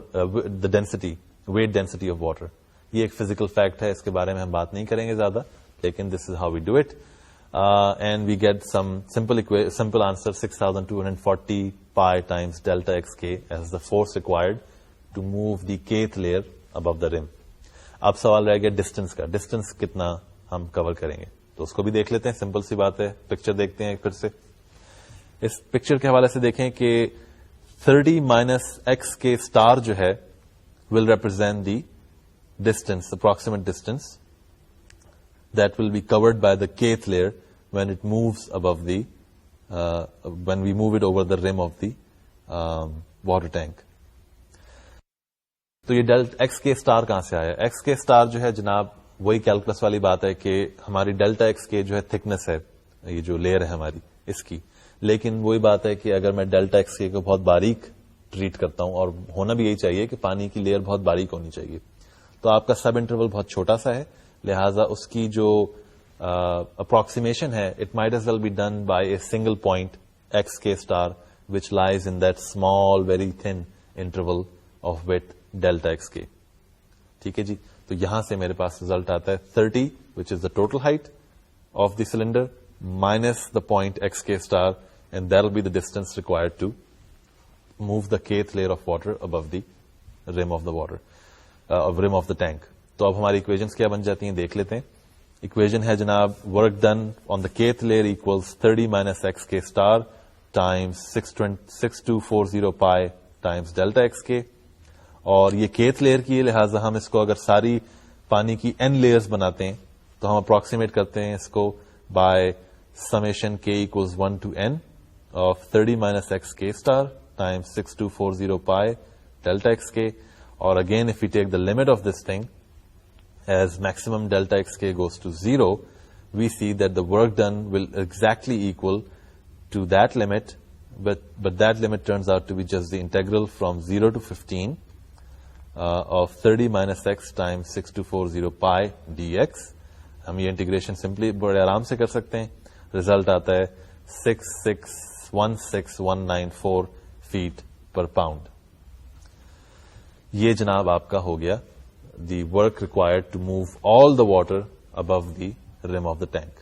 the density weight density of water. یہ ایک فزیکل فیکٹ ہے, اس کے بارے میں ہم بات نہیں کریں گے زیادہ, لیکن this is how we do it. And we get some simple answer 6240 pi times delta xk as the force required to move the kth layer above the rim. اب سوال رہ گیا ڈسٹینس کا. ڈسٹینس کتنا ہم کور کریں گے تو اس کو بھی دیکھ لیتے ہیں. سمپل سی بات ہے, پکچر دیکھتے ہیں پھر سے. اس پکچر کے حوالے سے دیکھیں کہ 30 minus xk star جو ہے will represent the distance, approximate distance that will be covered by the kth layer when it moves above the when we move it over the rim of the water tank. تو یہ ڈیلٹا ایکس کے اسٹار کہاں سے آیا؟ ایکس کے اسٹار جو ہے جناب وہی کیلکولس والی بات ہے کہ ہماری ڈیلٹا ایکس کے جو ہے تھکنس ہے, یہ جو لیئر ہے ہماری اس کی. لیکن وہی بات ہے کہ اگر میں ڈیلٹا ایکس کے کو بہت باریک ٹریٹ کرتا ہوں, اور ہونا بھی یہی چاہیے کہ پانی کی لیئر بہت باریک ہونی چاہیے, تو آپ کا سب انٹرول بہت چھوٹا سا ہے, لہذا اس کی جو اپروکسیمیشن ہے it might as well be done by a single point x کے star which lies in that small very thin interval of width delta x k. ٹھیک ہے جی. تو یہاں سے میرے پاس ریزلٹ آتا ہے 30 which is the total height of the cylinder minus the point x کے star, and that will be the distance required to move the kth layer of water above the rim of the water rim of the tank. تو اب ہماری اکویژنس کیا بن جاتی ہیں دیکھ لیتے ہیں. اکویژن ہے جناب work done on the kth layer equals 30 minus x کے اسٹار ٹائمس 6240 پائی ٹائمس ڈیلٹا ایکس کے, اور یہ kth لیئر کی ہے, لہٰذا ہم اس کو اگر ساری پانی کی n لیئرز بناتے ہیں تو ہم اپروکسیمیٹ کرتے ہیں اس کو by summation k equals 1 to n of 30 minus x کے star times 6240 pi delta xk, or again if we take the limit of this thing as maximum delta xk goes to 0, we see that the work done will exactly equal to that limit, but that limit turns out to be just the integral from 0 to 15 of 30 minus x times 6240 pi dx. ہم یہ انٹیگریشن سمپلی بڑے آرام سے کر سکتے ہیں. ریزلٹ آتا ہے 6616194 feet per pound. یہ جناب آپ کا ہو گیا the work required to move all the water above the rim of the tank.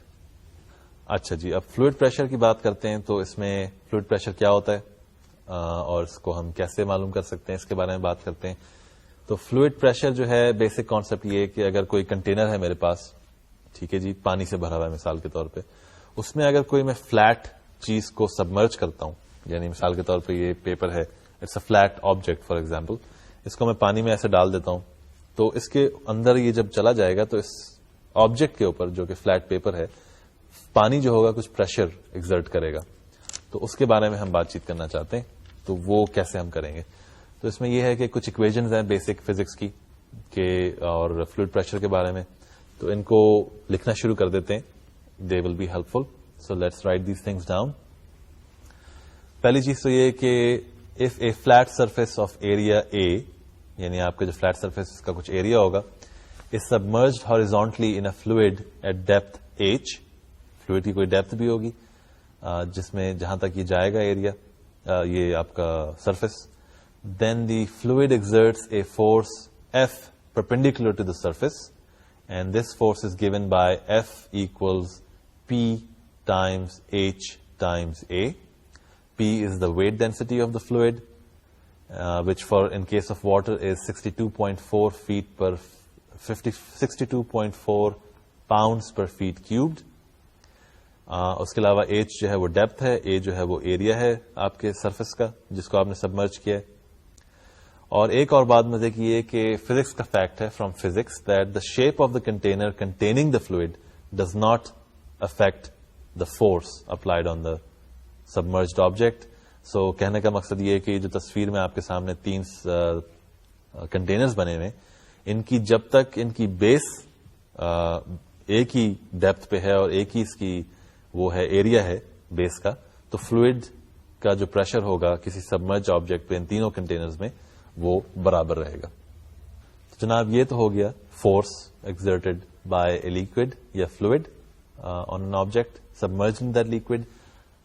اچھا جی, اب فلوئڈ پریشر کی بات کرتے ہیں. تو اس میں فلوئڈ پریشر کیا ہوتا ہے اور اس کو ہم کیسے معلوم کر سکتے ہیں, اس کے بارے میں بات کرتے ہیں. تو فلوئڈ پریشر جو ہے بیسک کانسیپٹ یہ ہے کہ اگر کوئی کنٹینر ہے میرے پاس, ٹھیک ہے جی, پانی سے بھرا ہوا ہے مثال کے طور پہ, اس میں اگر کوئی میں فلیٹ چیز کو سبمرج کرتا ہوں, یعنی مثال کے طور پہ یہ پیپر ہے, it's a flat object for example, اس کو میں پانی میں ایسے ڈال دیتا ہوں, تو اس کے اندر یہ جب چلا جائے گا تو اس آبجیکٹ کے اوپر جو کہ فلیٹ پیپر ہے, پانی جو ہوگا کچھ پریشر ایگزرٹ کرے گا. تو اس کے بارے میں ہم بات چیت کرنا چاہتے ہیں. تو وہ کیسے ہم کریں گے؟ تو اس میں یہ ہے کہ کچھ اکویژنز ہیں بیسک فزکس کی کہ اور فلوئڈ پریشر کے بارے میں، تو ان کو لکھنا شروع کر دیتے ہیں. They will be helpful. So let's write these things down. پہلی چیز تو یہ کہ if a flat surface of area a, یعنی آپ کا جو فلیٹ سرفیس کا کچھ ایریا ہوگا، is submerged horizontally in a fluid at depth h. Fluid کی کوئی ڈیپتھ بھی ہوگی جس میں جہاں تک یہ جائے گا ایریا، یہ آپ کا surface. Then the fluid exerts a force f perpendicular to the surface, and this force is given by F equals P times H times A. P is the weight density of the fluid, which in case of water is 62.4 feet per 62.4 pounds per feet cubed. اس کے علاوہ H جو ہے وہ ڈیپتھ ہے، A جو ہے وہ ایریا ہے آپ کے سرفیس کا جس کو آپ نے سبمرج کیا ہے. اور ایک اور بات مزے کی یہ کہ فزکس کا فیکٹ ہے from physics that the shape of the container containing the fluid does not affect the force applied on the submerged object. So کہنے کا مقصد یہ ہے کہ جو تصویر میں آپ کے سامنے 3 کنٹینرز بنے ہوئے، ان کی جب تک ان کی بیس ایک ہی ڈیپتھ پہ ہے اور ایک ہی اس کی وہ ہے ایریا ہے بیس کا، تو فلوئڈ کا جو پریشر ہوگا کسی سبمرج آبجیکٹ پہ ان تینوں کنٹینرز میں وہ برابر رہے گا. جناب یہ تو ہو گیا فورس ایگزرٹڈ بائی اے لیکوڈ یا fluid on an object submerged in that liquid.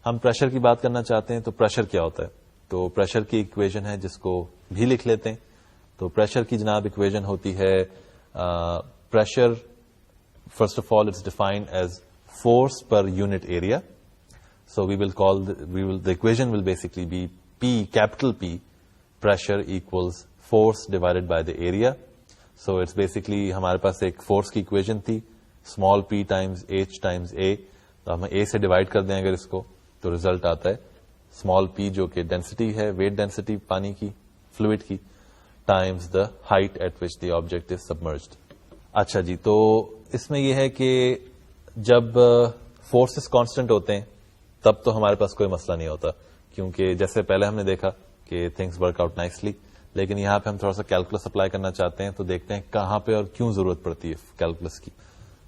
ہم پریشر کی بات کرنا چاہتے ہیں تو پریشر کیا ہوتا ہے؟ تو پریشر کی اکویژن ہے جس کو بھی لکھ لیتے ہیں. تو پریشر کی جناب اکویژن ہوتی ہے pressure first of all it's defined as force per unit area. So we will call the equation will basically be P, capital P, pressure equals force divided by the area. So it's basically ہمارے پاس ایک فورس کی equation تھی small p times h times a. تو ہم a سے ڈیوائڈ کر دیں اگر اس کو تو ریزلٹ آتا ہے small p جو کہ ڈینسٹی ہے، ویٹ ڈینسٹی پانی کی فلوئڈ کی، times the height at which the object is submerged. اچھا جی، تو اس میں یہ ہے کہ جب فورسز کانسٹنٹ ہوتے ہیں تب تو ہمارے پاس کوئی مسئلہ نہیں ہوتا، کیونکہ جیسے پہلے ہم نے دیکھا کہ تھنگس ورک آؤٹ نائسلی. لیکن یہاں پہ ہم تھوڑا سا کیلکولس اپلائی کرنا چاہتے ہیں تو دیکھتے ہیں کہاں پہ اور کیوں ضرورت پڑتی ہے کیلکولس کی.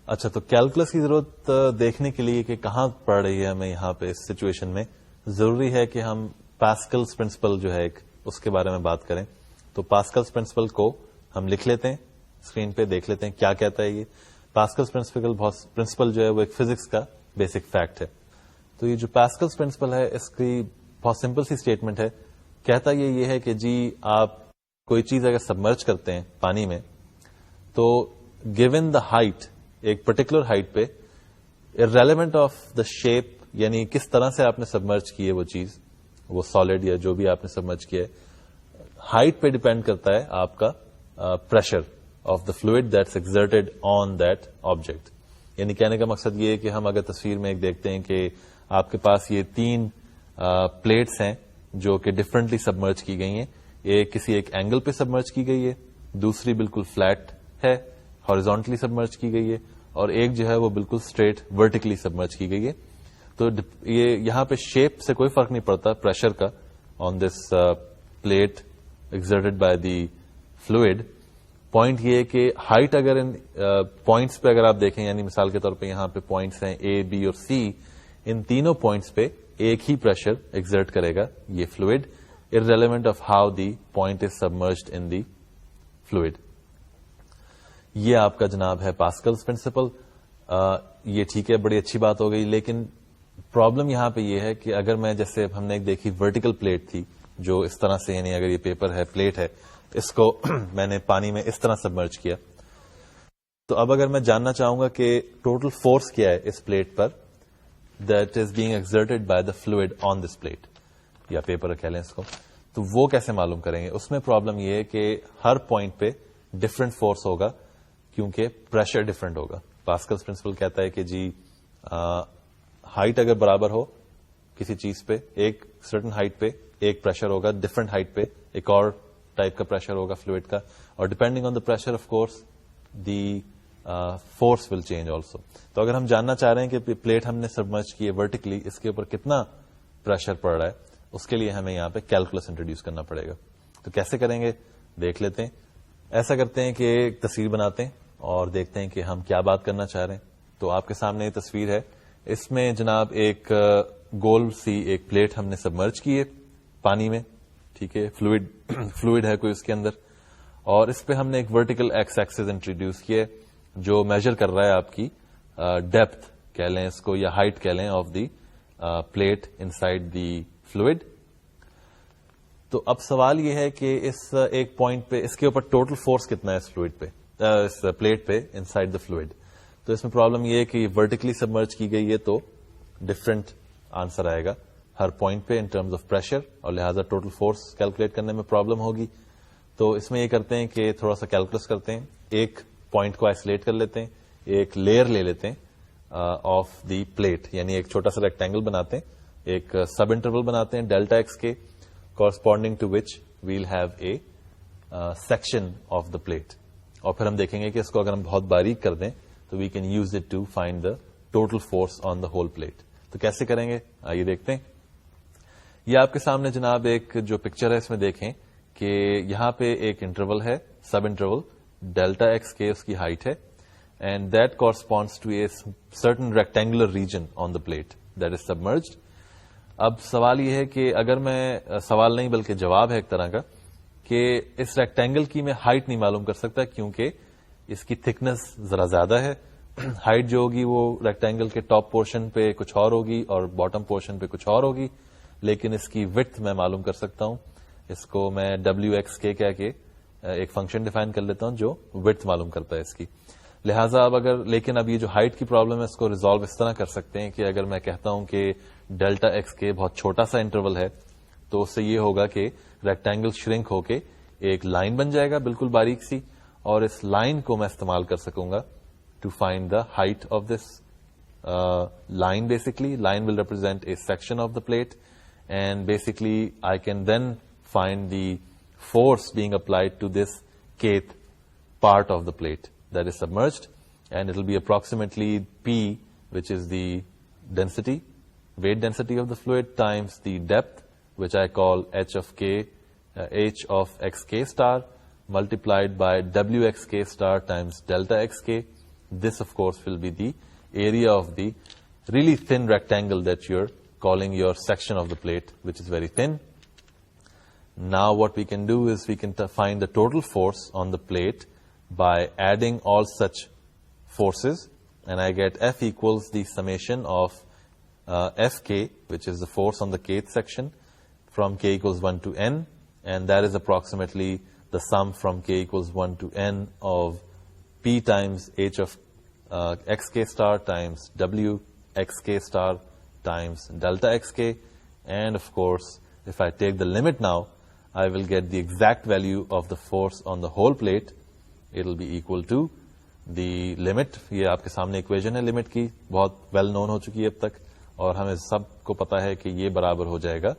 اچھا، تو کیلکولس کی ضرورت دیکھنے کے لیے کہ کہاں پڑ رہی ہے ہمیں یہاں پہ اس سچویشن میں، ضروری ہے کہ ہم پاسکلز پرنسپل جو ہے ایک اس کے بارے میں بات کریں. تو پاسکلز پرنسپل کو ہم لکھ لیتے ہیں، اسکرین پہ دیکھ لیتے ہیں کیا کہتا ہے یہ. پاسکلز پرنسپل جو ہے وہ ایک فزکس کا بیسک فیکٹ ہے. تو یہ جو پاسکلز پرنسپل ہے اس کی بہت سمپل سی اسٹیٹمنٹ ہے. کہتا یہ ہے کہ جی آپ کوئی چیز اگر سبمرج کرتے ہیں پانی میں تو گیون دا ہائٹ، ایک پرٹیکولر ہائٹ پہ، ارریلیونٹ آف دا شیپ، یعنی کس طرح سے آپ نے سبمرج کی ہے وہ چیز، وہ سالڈ یا جو بھی آپ نے سبمرج کیا ہے، ہائٹ پہ ڈیپینڈ کرتا ہے آپ کا pressure of the fluid that's exerted on that object. یعنی کہنے کا مقصد یہ ہے کہ ہم اگر تصویر میں ایک دیکھتے ہیں کہ آپ کے پاس یہ 3 پلیٹس ہیں جو کہ ڈفرنٹلی سبمرج کی گئی ہیں. ایک کسی ایک اینگل پہ سبمرج کی گئی ہے، دوسری بالکل فلیٹ ہے ہاریزونٹلی سبمرج کی گئی ہے، اور ایک جو ہے وہ بالکل اسٹریٹ ورٹیکلی سبمرج کی گئی ہے. تو یہ یہاں پہ شیپ سے کوئی فرق نہیں پڑتا پریشر کا on this plate exerted by the fluid. Point یہ ہے کہ ہائٹ اگر ان پوائنٹس پہ اگر آپ دیکھیں، یعنی مثال کے طور پہ یہاں پہ پوائنٹس ہیں اے، بی اور سی، ان تینوں پوائنٹس پہ ایک ہی پریشر ایگزرٹ کرے گا یہ fluid irrelevant of how the point is submerged in the fluid. یہ آپ کا جناب ہے پاسکلز پرنسپل. یہ ٹھیک ہے، بڑی اچھی بات ہو گئی، لیکن پرابلم یہاں پہ یہ ہے کہ اگر میں جیسے ہم نے ایک دیکھی ورٹیکل پلیٹ تھی جو اس طرح سے، یعنی اگر یہ پیپر ہے، پلیٹ ہے، اس کو میں نے پانی میں اس طرح سبمرج کیا، تو اب اگر میں جاننا چاہوں گا کہ ٹوٹل فورس کیا ہے اس پلیٹ پر that is being exerted by the fluid on this plate یا پیپر کہہ لیں اس کو، تو وہ کیسے معلوم کریں گے؟ اس میں پرابلم یہ ہے کہ ہر پوائنٹ پہ ڈفرنٹ فورس ہوگا کیونکہ پریشر ڈفرنٹ ہوگا. پاسکلز پرنسپل کہتا ہے کہ جی ہائٹ اگر برابر ہو کسی چیز پہ، ایک سرٹن ہائٹ پہ ایک پریشر ہوگا، ڈفرنٹ ہائٹ پہ ایک اور ٹائپ کا پریشر ہوگا فلوئڈ کا، اور depending on the pressure of course the force will change also. تو اگر ہم جاننا چاہ رہے ہیں کہ پلیٹ ہم نے سبمرج کی ہے ورٹیکلی، اس کے اوپر کتنا پریشر پڑ رہا ہے، اس کے لیے ہمیں یہاں پہ کیلکولس انٹروڈیوس کرنا پڑے گا. تو کیسے کریں گے دیکھ لیتے ہیں. ایسا کرتے ہیں کہ ایک تصویر بناتے ہیں اور دیکھتے ہیں کہ ہم کیا بات کرنا چاہ رہے ہیں. تو آپ کے سامنے یہ تصویر ہے. اس میں جناب ایک گول سی ایک پلیٹ ہم نے سبمرج کی ہے پانی میں, ٹھیک ہے, فلوئڈ ہے کوئی اس کے اندر, اور اس پہ ہم نے ایک ورٹیکل ایکس ایکسس انٹروڈیوس کیا ہے جو میجر کر رہا ہے آپ کی ڈیپتھ کہہ لیں اس کو یا ہائٹ کہہ لیں of the plate in side the fluid. تو اب سوال یہ ہے کہ اس ایک پوائنٹ پہ اس کے اوپر ٹوٹل فورس کتنا ہے اس فلوئڈ پہ, اس پلیٹ پہ ان سائڈ دا فلوئڈ. تو اس میں پرابلم یہ ہے کہ ورٹیکلی سبمرج کی گئی ہے تو ڈفرنٹ آنسر آئے گا ہر پوائنٹ پہ ان ٹرمز آف پریشر, اور لہٰذا ٹوٹل فورس کیلکولیٹ کرنے میں پرابلم ہوگی. تو اس میں یہ کرتے ہیں کہ تھوڑا سا کیلکولس کرتے ہیں, ایک پوائنٹ کو آئسولیٹ کر لیتے ہیں, ایک لیئر لے لیتے ہیں آف دی پلیٹ, یعنی ایک چھوٹا سا ریکٹینگل بناتے ہیں, ایک سب انٹرول بناتے ہیں delta x k corresponding to which we'll have a section of the plate, اور پھر ہم دیکھیں گے کہ اس کو اگر ہم بہت باریک کر دیں تو we can use it to find the total force on the whole plate. تو کیسے کریں گے آئیے دیکھتے ہیں. یہ آپ کے سامنے جناب ایک جو پکچر ہے اس میں دیکھیں کہ یہاں پہ ایک انٹرول ہے, سب انٹرول ڈیلٹا ایکس کے اس کی ہائٹ ہے, and that corresponds to a certain rectangular region on the plate that is submerged. اب سوال یہ ہے کہ اگر میں, سوال نہیں بلکہ جواب ہے ایک طرح کا, کہ اس ریکٹینگل کی میں ہائٹ نہیں معلوم کر سکتا کیونکہ اس کی تھکنس ذرا زیادہ ہے. ہائٹ جو ہوگی وہ ریکٹینگل کے ٹاپ پورشن پہ کچھ اور ہوگی اور باٹم پورشن پہ کچھ اور ہوگی, لیکن اس کی وڈتھ میں معلوم کر سکتا ہوں. اس کو میں ڈبلیو ایکس کے کہہ کے ایک فنکشن ڈیفائن کر لیتا ہوں جو وڈتھ معلوم کرتا ہے اس کی. لہٰذا اب اگر, لیکن اب یہ جو ہائٹ کی پرابلم ہے اس کو ریزالو اس طرح کر سکتے ہیں کہ اگر میں کہتا ہوں کہ ڈیلٹا ایکس کے بہت چھوٹا سا انٹرول ہے تو اس سے یہ ہوگا کہ ریکٹینگل شرنک ہو کے ایک لائن بن جائے گا بالکل باریک سی, اور اس لائن کو میں استعمال کر سکوں گا to find the height of this line. Basically line will represent a section of the plate, and basically I can then find the force being applied to this kth part of the plate that is submerged, and it will be approximately P, which is the density, weight density of the fluid, times the depth, which I call h of k, h of xk star, multiplied by wxk star times delta xk. This of course will be the area of the really thin rectangle that you're calling your section of the plate, which is very thin. Now what we can do is we can find the total force on the plate by adding all such forces, and I get F equals the summation of Fk, which is the force on the kth section, from k equals 1 to n, and that is approximately the sum from k equals 1 to n of P times h of xk star times w xk star times delta xk, and of course if I take the limit now, I will get the exact value of the force on the whole plate. It will be equal to the limit. یہ آپ کے سامنے equation ہے لمٹ کی, بہت well known ہو چکی ہے اب تک, اور ہمیں سب کو پتا ہے کہ یہ برابر ہو جائے گا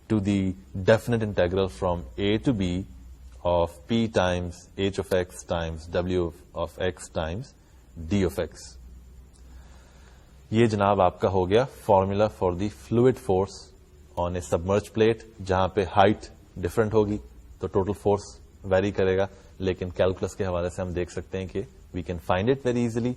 to the definite integral from a to b of p times h of x times w of x times d of x. یہ جناب آپ کا ہو گیا formula for the fluid force on a submerge plate, جہاں پہ ہائٹ ڈفرنٹ ہوگی تو ٹوٹل فورس ویری کرے گا, لیکن کیلکولس کے حوالے سے ہم دیکھ سکتے ہیں کہ we can find it very easily.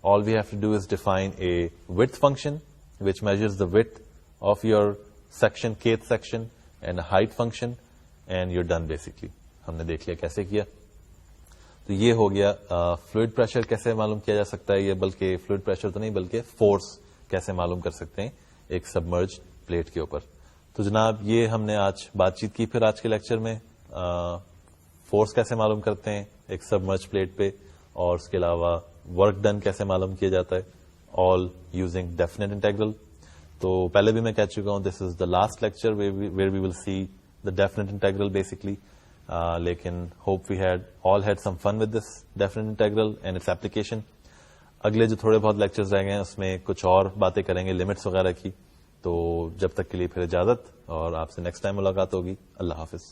All we have to do is define a width function which measures the width of your section, kth section, and a height function, and you're done basically. ہم نے دیکھ لیا کیسے کیا. تو یہ ہو گیا فلوئڈ پریشر کیسے معلوم کیا جا سکتا ہے, یہ بلکہ فلوئڈ پریشر تو نہیں بلکہ فورس کیسے معلوم کر سکتے ہیں ایک سبمرج پلیٹ کے اوپر. تو جناب یہ ہم نے آج بات چیت کی. پھر آج کے لیکچر میں فورس کیسے معلوم کرتے ہیں ایک سبمرج پلیٹ پہ, اور اس کے علاوہ ورک ڈن کیسے معلوم کیا جاتا ہے, آل یوزنگ ڈیفینیٹ انٹیگرل. تو پہلے بھی میں کہہ چکا ہوں this is the last lecture where we will see the definite integral basically. لیکن hope we had all had some fun with this definite integral and its application. اگلے جو تھوڑے بہت لیکچرز رہ گئے ہیں اس میں کچھ اور باتیں کریں گے لمٹس وغیرہ کی. تو جب تک کے لیے پھر اجازت, اور آپ سے نیکسٹ ٹائم ملاقات ہوگی. اللہ حافظ.